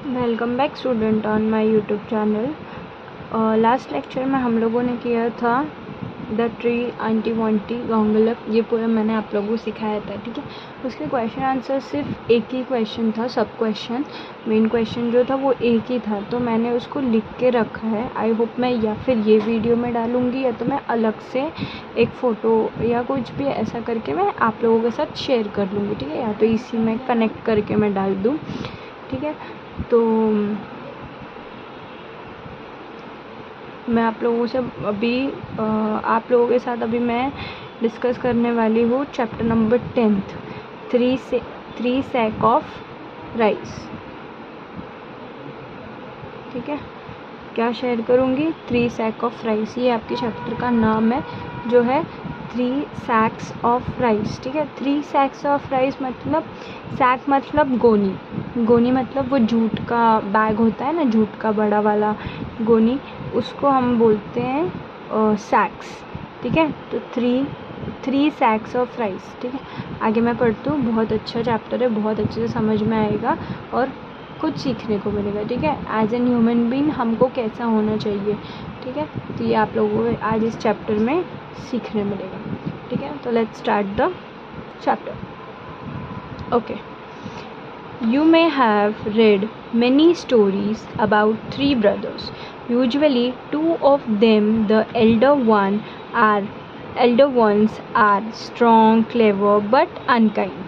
Welcome back student on my YouTube channel. Last lecture में हम लोगों ने किया था द ट्री आंटी वांटी गांगुलक, ये पोएम मैंने आप लोगों को सिखाया था। ठीक है, उसके क्वेश्चन आंसर सिर्फ एक ही क्वेश्चन था, सब क्वेश्चन मेन क्वेश्चन जो था वो एक ही था, तो मैंने उसको लिख के रखा है। आई होप मैं या फिर ये वीडियो में डालूँगी या तो मैं अलग से एक फ़ोटो या कुछ भी ऐसा करके मैं आप लोगों के साथ शेयर कर लूँगी। ठीक है, या तो इसी में कनेक्ट करके मैं डाल दूँ। ठीक है, तो मैं आप लोगों से आप लोगों के साथ अभी मैं डिस्कस करने वाली हूँ chapter number 10th, three sack of rice. ठीक है, क्या शेयर करूँगी? 3 सैक ऑफ राइस, ये आपके चैप्टर का नाम है जो है 3 सैक्स ऑफ राइस। ठीक है, 3 सैक्स ऑफ राइस मतलब सैक मतलब गोनी, गोनी मतलब वो जूट का बैग होता है ना, जूट का बड़ा वाला गोनी, उसको हम बोलते हैं सैक्स। ठीक है, तो थ्री सैक्स ऑफ राइस। ठीक है, आगे मैं पढ़ती हूँ, बहुत अच्छा चैप्टर है, बहुत अच्छे से समझ में आएगा और कुछ सीखने को मिलेगा। ठीक है, एज एन ह्यूमन बीइंग हमको कैसा होना चाहिए। ठीक है, तो ये आप लोगों को आज इस चैप्टर में सीखने मिलेगा। ठीक है, तो let's start the chapter. Okay, you may have read many stories about 3 brothers. Usually 2 of them, the elder ones are strong, clever but unkind.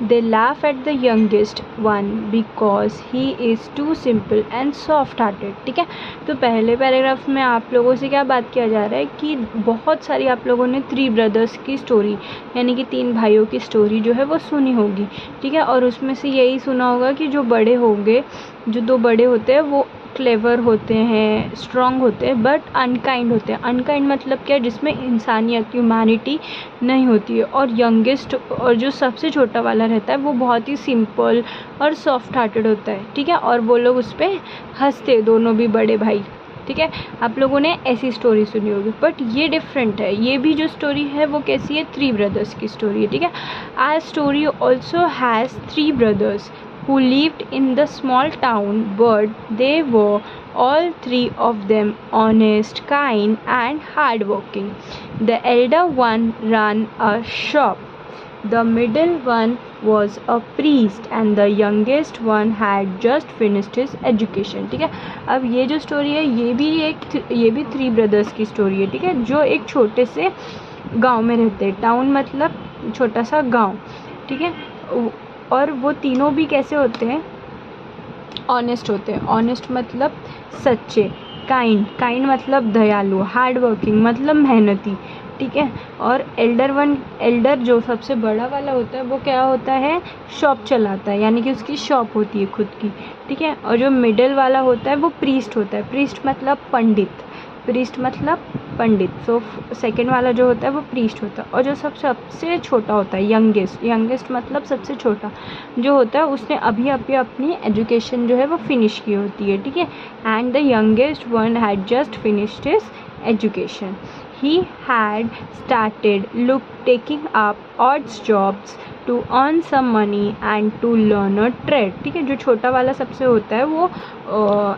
They laugh at the youngest one because he is too simple and soft-hearted. ठीक है, तो पहले paragraph में आप लोगों से क्या बात किया जा रहा है कि बहुत सारी आप लोगों ने 3 ब्रदर्स की स्टोरी यानी कि 3 भाइयों की स्टोरी जो है वो सुनी होगी। ठीक है, और उसमें से यही सुना होगा कि जो बड़े होंगे, जो 2 बड़े होते हैं वो क्लेवर होते हैं, स्ट्रॉन्ग होते हैं बट अनकाइंड होते हैं। अनकाइंड मतलब क्या? जिसमें इंसानियत, ह्यूमैनिटी नहीं होती है। और यंगेस्ट और जो सबसे छोटा वाला रहता है वो बहुत ही सिंपल और सॉफ्ट हार्टेड होता है। ठीक है, और वो लोग उस पर हंसते, दोनों भी बड़े भाई। ठीक है, आप लोगों ने ऐसी स्टोरी सुनी होगी, बट ये डिफरेंट है। ये भी जो स्टोरी है वो कैसी है? 3 ब्रदर्स की स्टोरी है। ठीक है, our story also has 3 brothers who lived in the small town, but they were all 3 of them honest, kind and hardworking. The elder one ran a shop, the middle one was a priest and the youngest one had just finished his education. ठीक है, अब ये जो story है ये भी 3 brothers की story है। ठीक है, जो एक छोटे से गांव में रहते हैं। टाउन मतलब छोटा सा गांव। ठीक है, और वो तीनों भी कैसे होते हैं? ऑनेस्ट होते हैं। ऑनेस्ट मतलब सच्चे। काइंड मतलब दयालु। हार्ड वर्किंग मतलब मेहनती। ठीक है, और एल्डर जो सबसे बड़ा वाला होता है वो क्या होता है? शॉप चलाता है, यानी कि उसकी शॉप होती है खुद की। ठीक है, और जो मिडिल वाला होता है वो प्रीस्ट होता है। प्रीस्ट मतलब पंडित। सो सेकेंड वाला जो होता है वो प्रीस्ट होता है। और जो सबसे छोटा होता है यंगेस्ट मतलब सबसे छोटा जो होता है, उसने अभी अपनी एजुकेशन जो है वो फिनिश की होती है। ठीक है, and the youngest one had just finished his education. He had started taking up odd jobs to earn some money and to learn a trade. ठीक है, जो छोटा वाला सबसे होता है वो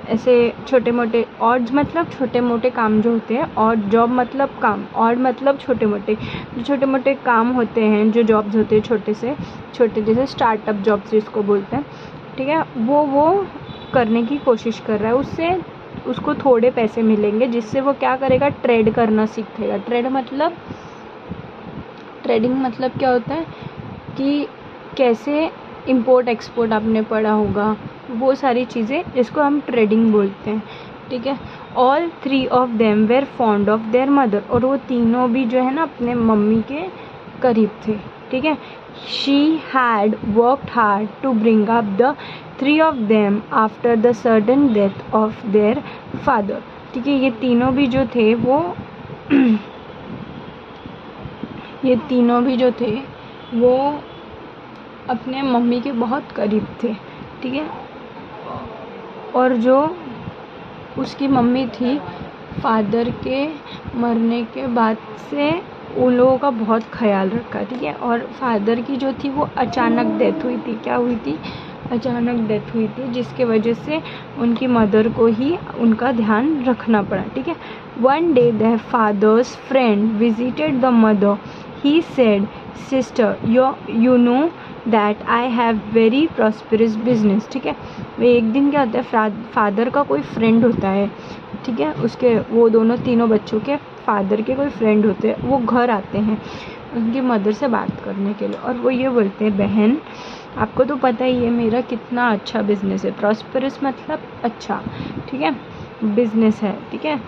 ऐसे छोटे मोटे odds मतलब छोटे मोटे काम जो होते हैं, और जॉब मतलब काम, और मतलब छोटे मोटे काम होते हैं, जो जॉब्स होते हैं छोटे जैसे स्टार्टअप जॉब्स जिसको बोलते हैं। ठीक है, वो करने की कोशिश कर रहा है। उसको थोड़े पैसे मिलेंगे जिससे वो क्या करेगा? ट्रेड करना सीखेगा। ट्रेडिंग मतलब क्या होता है कि कैसे इंपोर्ट एक्सपोर्ट आपने पढ़ा होगा, वो सारी चीज़ें जिसको हम ट्रेडिंग बोलते हैं। ठीक है, all 3 of them were fond of their mother, और वो तीनों भी जो है ना अपने मम्मी के करीब थे। ठीक है, she had worked hard to bring up the 3 of them after the sudden death of their father. ठीक है, ये तीनों भी जो थे वो अपने मम्मी के बहुत करीब थे। ठीक है, और जो उसकी मम्मी थी, फादर के मरने के बाद से उन लोगों का बहुत ख्याल रखा। ठीक है, और फादर की जो थी वो अचानक डेथ हुई थी। क्या हुई थी? अचानक डेथ हुई थी, जिसके वजह से उनकी मदर को ही उनका ध्यान रखना पड़ा, ठीक है। One day their father's friend visited the mother, he said sister you know that I have very prosperous business, ठीक है। एक दिन क्या होता है, फादर का कोई फ्रेंड होता है, ठीक है, उसके वो दोनों तीनों बच्चों के फादर के कोई फ्रेंड होते हैं, वो घर आते हैं उनकी मदर से बात करने के लिए, और वो ये बोलते हैं, बहन आपको तो पता ही है मेरा कितना अच्छा बिजनेस है, प्रॉस्परस मतलब अच्छा, ठीक है, बिजनेस है, ठीक है।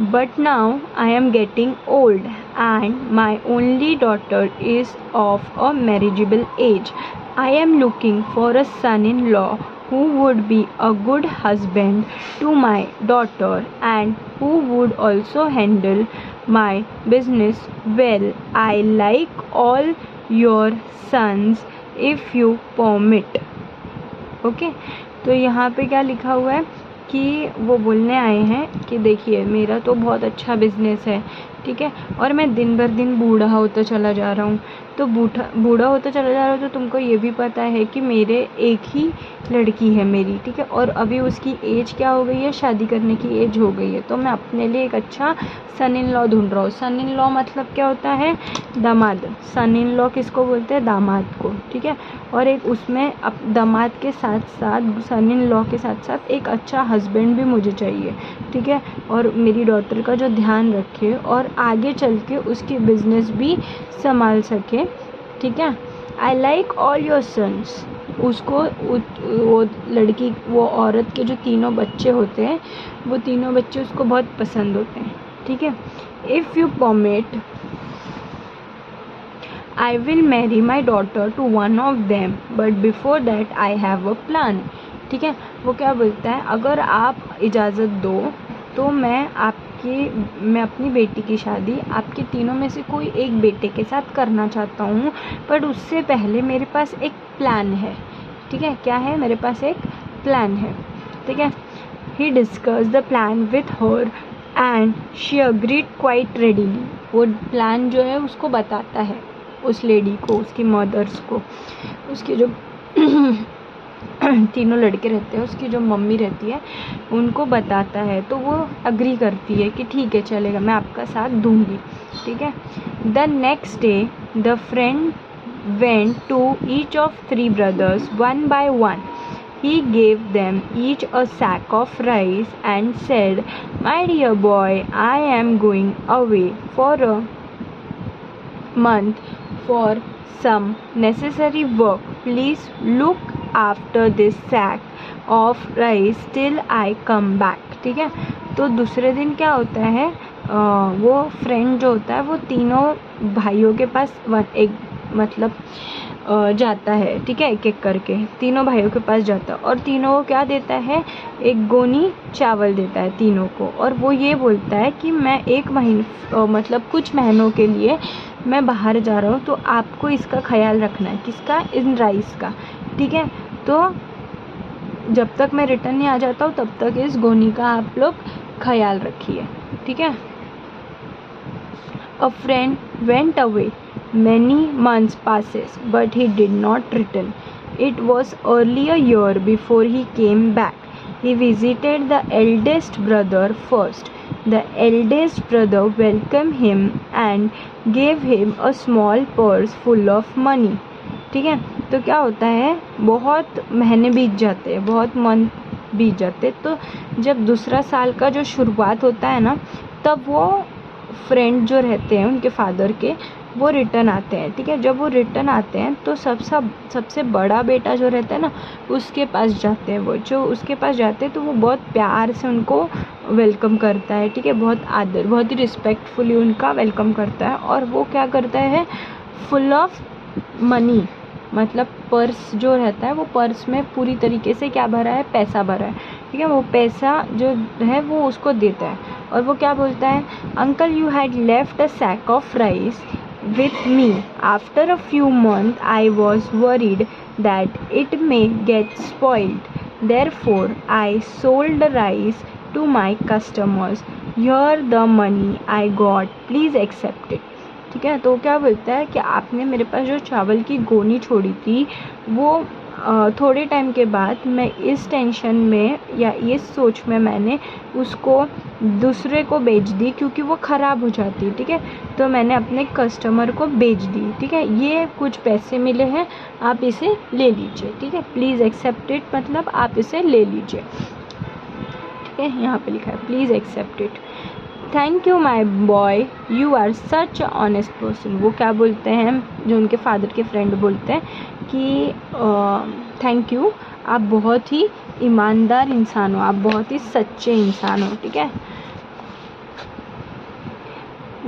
But now I am getting old and my only daughter is of a marriageable age. I am looking for a son-in-law who would be a good husband to my daughter and who would also handle my business well. I like all your sons if you permit. Okay, तो यहाँ पे क्या लिखा हुआ है कि वो बोलने आए हैं कि देखिए मेरा तो बहुत अच्छा बिजनेस है, ठीक है, और मैं दिन भर दिन बूढ़ा होता चला जा रहा हूँ, तो बूढ़ा होता चला जा रहा हूँ, तो तुमको ये भी पता है कि मेरे एक ही लड़की है मेरी, ठीक है, और अभी उसकी एज क्या हो गई है, शादी करने की एज हो गई है, तो मैं अपने लिए एक अच्छा सन इन लॉ ढूंढ रहा हूँ। सन इन लॉ मतलब क्या होता है, दामाद। सन इन लॉ किसको बोलते हैं, दामाद को, ठीक है, और एक उसमें दामाद के साथ साथ सन इन लॉ के साथ साथ एक अच्छा हस्बैंड भी मुझे चाहिए, ठीक है, और मेरी डॉटर का जो ध्यान रखे और आगे चल के उसकी बिजनेस भी संभाल सके, ठीक है। I like all your sons, उसको वो लड़की, वो औरत के जो तीनों बच्चे होते हैं, वो तीनों बच्चे उसको बहुत पसंद होते हैं, ठीक है। If you permit I will marry my daughter to one of them, but before that I have a plan, ठीक है। वो क्या बोलता है, अगर आप इजाज़त दो तो मैं अपनी बेटी की शादी आपके तीनों में से कोई एक बेटे के साथ करना चाहता हूँ, पर उससे पहले मेरे पास एक प्लान है, ठीक है। क्या है, मेरे पास एक प्लान है, ठीक है। He discussed the plan with her and she agreed quite readily. वो प्लान जो है उसको बताता है उस लेडी को, उसकी मदर्स को, उसके जो तीनों लड़के रहते हैं, उसकी जो मम्मी रहती है उनको बताता है, तो वो अग्री करती है कि ठीक है चलेगा, मैं आपका साथ दूंगी, ठीक है। The next day the friend went to each of 3 brothers one by one. He gave them each a sack of rice and said, "My dear boy, I am going away for a month for some necessary work. Please look after this sack of rice till I come back." ठीक है, तो दूसरे दिन क्या होता है, वो friend जो होता है वो तीनों भाइयों के पास एक मतलब जाता है, ठीक है, एक एक करके तीनों भाइयों के पास जाता है, और तीनों को क्या देता है, एक गोनी चावल देता है तीनों को, और वो ये बोलता है कि मैं एक महीने मतलब कुछ महीनों के लिए मैं बाहर जा रहा हूँ, तो आपको इसका ख्याल रखना है, किसका, इन राइस का, ठीक है। तो जब तक मैं रिटर्न नहीं आ जाता हूँ तब तक इस गोनी का आप लोग ख्याल रखिए, ठीक है। A friend went away. Many months passes, but he did not return. It was early a year before he came back. He visited the eldest brother first. The eldest brother welcomed him and gave him a small purse full of money. ठीक है, तो क्या होता है, बहुत महीने बीत जाते हैं, बहुत मंथ बीत जाते, तो जब दूसरा साल का जो शुरुआत होता है ना, तब वो फ्रेंड जो रहते हैं उनके फादर के, वो रिटर्न आते हैं, ठीक है। जब वो रिटर्न आते हैं तो सबसे बड़ा बेटा जो रहता है ना, उसके पास जाते हैं, वो जो उसके पास जाते हैं तो वो बहुत प्यार से उनको वेलकम करता है, ठीक है, बहुत ही रिस्पेक्टफुली उनका वेलकम करता है, और वो क्या करता है, फुल ऑफ मनी, मतलब पर्स जो रहता है वो पर्स में पूरी तरीके से क्या भरा है, पैसा भरा है, ठीक है। वो पैसा जो है वो उसको देता है, और वो क्या बोलता है, uncle you had left a sack of rice with me. After a few months, I was worried that it may get spoiled. Therefore, I sold the rice to my customers. Here the money I got. Please accept it. ठीक है। तो क्या बोलता है कि आपने मेरे पास जो चावल की गोनी छोड़ी थी वो थोड़े टाइम के बाद मैं इस टेंशन में या इस सोच में मैंने उसको दूसरे को बेच दी क्योंकि वो ख़राब हो जाती, ठीक है। तो मैंने अपने कस्टमर को बेच दी, ठीक है। ये कुछ पैसे मिले हैं, आप इसे ले लीजिए, ठीक है। प्लीज़ एक्सेप्ट इट, मतलब आप इसे ले लीजिए, ठीक है। यहाँ पे लिखा है please accept it. Thank you my boy, you are such honest person. वो क्या बोलते हैं, जो उनके फादर के फ्रेंड बोलते हैं कि थैंक यू, आप बहुत ही ईमानदार इंसान हो, आप बहुत ही सच्चे इंसान हो, ठीक है।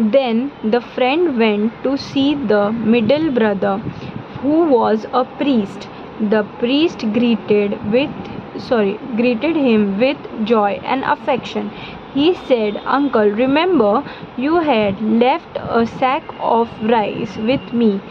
Then the friend went to see the middle brother who was a priest. The priest greeted him with joy and affection. He said, Uncle, remember you had left a sack of rice with me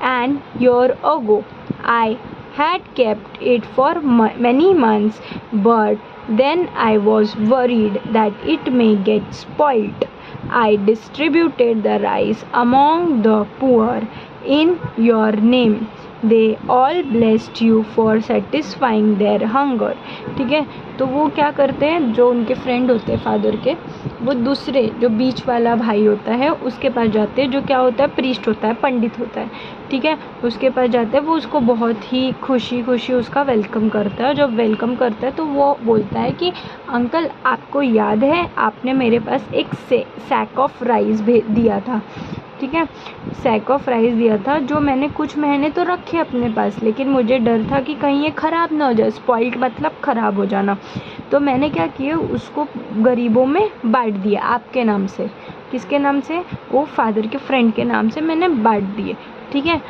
an year ago. I had kept it for many months, but then I was worried that it may get spoilt. I distributed the rice among the poor in your name. They all blessed you for satisfying their hunger. ठीक है। तो वो क्या करते हैं, जो उनके friend होते हैं फादर के, वो दूसरे जो बीच वाला भाई होता है उसके पास जाते हैं, जो क्या होता है, प्रीस्ट होता है, पंडित होता है, ठीक है। उसके पास जाते हैं, वो उसको बहुत ही खुशी खुशी उसका वेलकम करता है। जब वेलकम करता है तो वो बोलता है कि अंकल, आपको याद है आपने मेरे पास एक सैक ऑफ राइस दिया था, ठीक है। सैक ऑफ राइस दिया था जो मैंने कुछ महीने तो रखे अपने पास, लेकिन मुझे डर था कि कहीं ये ख़राब ना हो जाए। स्पॉइल्ड मतलब ख़राब हो जाना। तो मैंने क्या किया, उसको गरीबों में बांट दिया आपके नाम से। किसके नाम से? वो फादर के फ्रेंड के नाम से मैंने बांट दिए, ठीक है।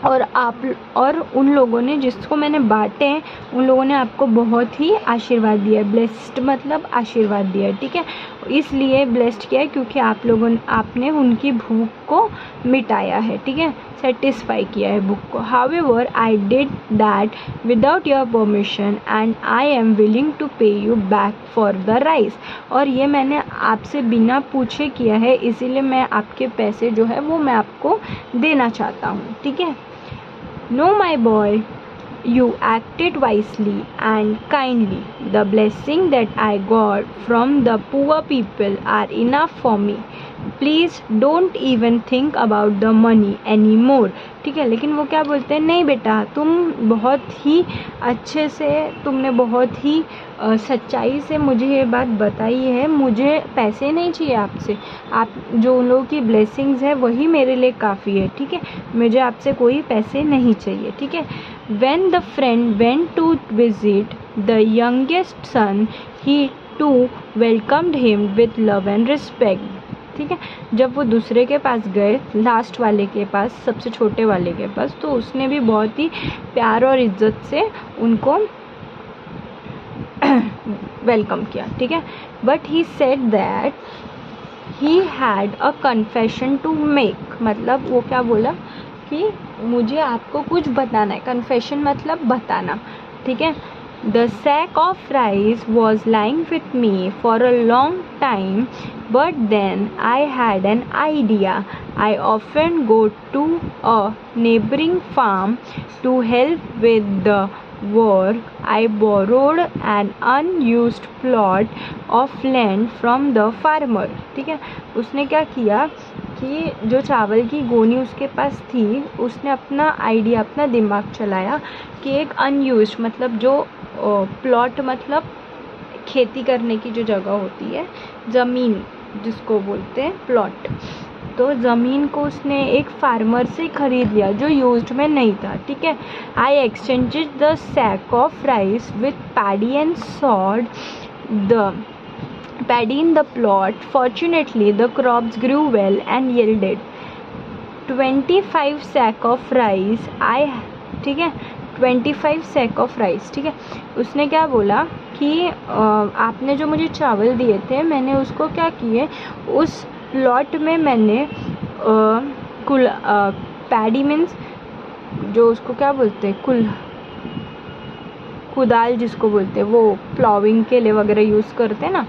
और उन लोगों ने जिसको मैंने बांटे हैं उन लोगों ने आपको बहुत ही आशीर्वाद दिया है। ब्लेस्ड मतलब आशीर्वाद दिया है, ठीक है। इसलिए ब्लेस्ड किया है क्योंकि आपने उनकी भूख को मिटाया है, ठीक है, सेटिस्फाई किया है भूख को। However I did that without your permission and I am willing to pay you back for the rice. और ये मैंने आपसे बिना पूछे किया है, इसीलिए मैं आपके पैसे जो है वो मैं आपको देना चाहता हूँ, ठीक है। No, my boy, you acted wisely and kindly. The blessing that I got from the poor people are enough for me. Please don't even think about the money anymore. ठीक है। लेकिन वो क्या बोलते हैं, नहीं बेटा, तुम बहुत ही अच्छे से, तुमने बहुत ही सच्चाई से मुझे ये बात बताई है, मुझे पैसे नहीं चाहिए आपसे, आप जो उन लोगों की ब्लेसिंग्स है वही मेरे लिए काफ़ी है, ठीक है। मुझे आपसे कोई पैसे नहीं चाहिए, ठीक है। When the friend went to visit the youngest son, he too welcomed him with love and respect. ठीक है। जब वो दूसरे के पास गए, लास्ट वाले के पास, सबसे छोटे वाले के पास, तो उसने भी बहुत ही प्यार और इज्जत से उनको वेलकम किया, ठीक है। But he said that he had a confession to make. मतलब वो क्या बोला कि मुझे आपको कुछ बताना है। कन्फेशन मतलब बताना, ठीक है। The sack of rice was lying with me for a long time, but then I had an idea. I often go to a neighboring farm to help with the work. I borrowed an unused plot of land from the farmer. ठीक है। उसने क्या किया कि जो चावल की गोनी उसके पास थी, उसने अपना आइडिया, अपना दिमाग चलाया कि एक अनयूज्ड मतलब जो प्लॉट मतलब खेती करने की जो जगह होती है, ज़मीन जिसको बोलते हैं प्लॉट, तो ज़मीन को उसने एक फार्मर से ख़रीद लिया जो यूज्ड में नहीं था, ठीक है। I exchanged the sack of rice with paddy and sowed the paddy in the plot. Fortunately, the crops grew well and yielded 25 sack of rice. ठीक है, 25 sack of rice, ठीक है। उसने क्या बोला कि आपने जो मुझे चावल दिए थे, मैंने उसको क्या किए, उस प्लॉट में मैंने पैडी मीन्स जो उसको क्या बोलते हैं, कुदाल जिसको बोलते हैं, वो प्लाविंग के लिए वगैरह यूज़ करते हैं ना,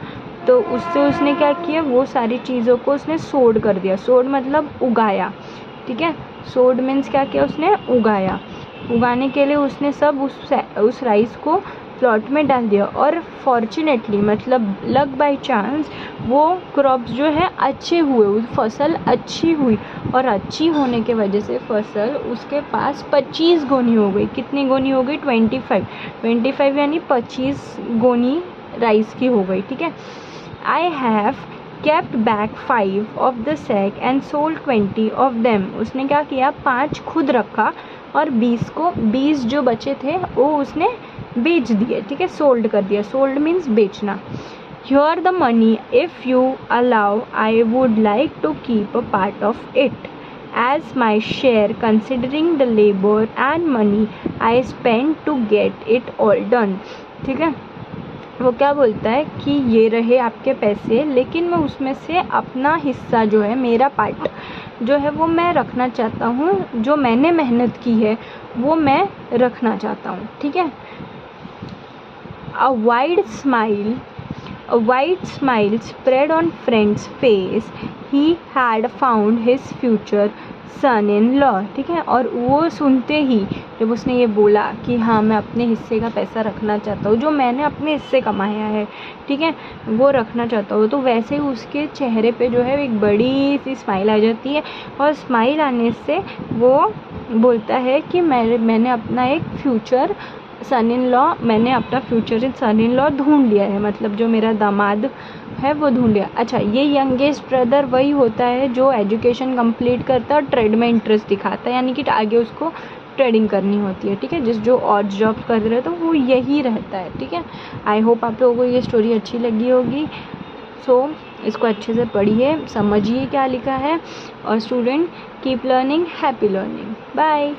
तो उससे उसने क्या किया, वो सारी चीज़ों को उसने सोड कर दिया। सोड मतलब उगाया, ठीक है। सोड मीन्स क्या किया, उसने उगाया। उगाने के लिए उसने सब उस राइस को प्लॉट में डाल दिया, और फॉर्चुनेटली मतलब लक बाय चांस वो क्रॉप्स जो है अच्छे हुए, फसल अच्छी हुई, और अच्छी होने के वजह से फसल उसके पास 25 गोनी हो गई। कितनी गोनी हो गई? 25 यानी 25 गोनी राइस की हो गई, ठीक है। I have kept back 5 of the sack and sold 20 of them. उसने क्या किया, 5 खुद रखा और 20 जो बचे थे वो उसने बेच दिए, ठीक है। सोल्ड कर दिया, सोल्ड मीन्स बेचना। Here the money, if you allow, I would like to keep a part of it as my share, considering the labor and money I spent to get it all done, ठीक है। वो क्या बोलता है कि ये रहे आपके पैसे, लेकिन मैं उसमें से अपना हिस्सा जो है, मेरा पार्ट जो है वो मैं रखना चाहता हूँ, जो मैंने मेहनत की है वो मैं रखना चाहता हूँ, ठीक है। A wide smile spread on Friend's face. He had found his future son-in-law, ठीक है। और वो सुनते ही जब उसने ये बोला कि हाँ मैं अपने हिस्से का पैसा रखना चाहता हूँ, जो मैंने अपने हिस्से कमाया है, ठीक है, वो रखना चाहता हूँ, तो वैसे ही उसके चेहरे पे जो है एक बड़ी सी स्माइल आ जाती है। और स्माइल आने से वो बोलता है कि मैंने अपना एक फ्यूचर सन इन लॉ, मैंने अपना फ्यूचर सन इन लॉ ढूंढ लिया है, मतलब जो मेरा दामाद है वो ढूंढ लिया। अच्छा, ये यंगेस्ट ब्रदर वही होता है जो एजुकेशन कंप्लीट करता है और ट्रेड में इंटरेस्ट दिखाता है, यानी कि आगे उसको ट्रेडिंग करनी होती है, ठीक है। जो और जॉब कर रहे तो वो यही रहता है, ठीक है। आई होप आप लोगों को ये स्टोरी अच्छी लगी होगी। सो इसको अच्छे से पढ़िए, समझिए क्या लिखा है, और student keep learning, happy learning, bye.